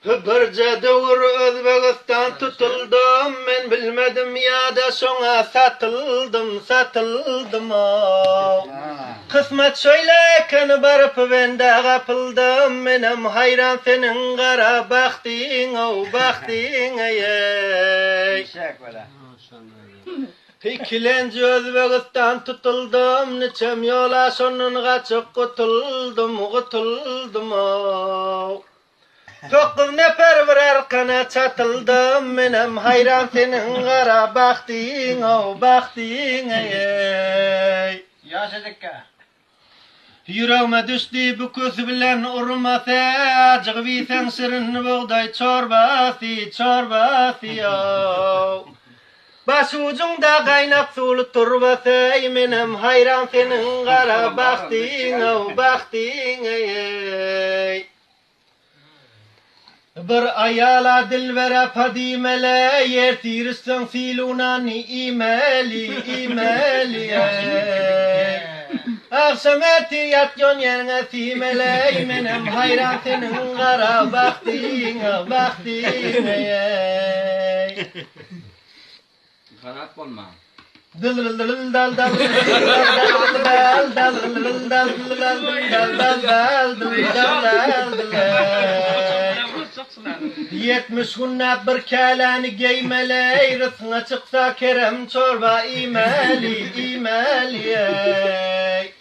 Bir döwür Özbegistan tutuldım, men bilmedim ya da şoňa satıldım. Kısmet şöyleken barıp bende gapıldım, menem hayran senin gara baktin, baktin ey. İkilenci Özbegistan tutuldım, neçem yola şonun gaçıp kutuldum. 9 nefer birer kana çatıldım, menem hayran senin gara baktin, baktin ey. Yaşadıkka. Yüreğime düştü bu köz bilen urmasa, acık bisen şirin buğday çorbası yo. Baş ucunda kaynak sulu turbası, menem hayran senin gara baktin ey. Bir ayala dilvere padimele, yer tiristan filunani imeli ey. Akşam eti yatyon yerine simele, menem hayran senin gara baktin ey. Kanat olma. Yetmiş günne bir keleni giymeli, rızkına çıksa kerem çorba imeli ey.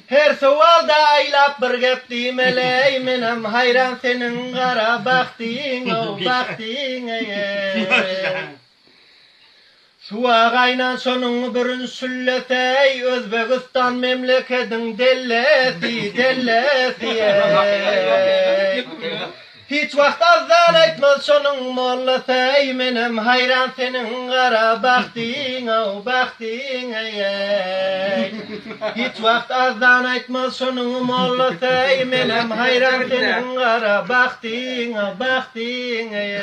Her sualda aylap bir gep dimeli, menem hayran senin gara baktin ey. Şu ağayla sonun birin sülletey, Özbekistan memleketin dellesi ey. Hiç vakt azdan etmez sonun mollasey, menem hayran senin gara baktin ey. Hiç vakt azdan etmez sonun mollasey, menem hayran senin gara baktin ey.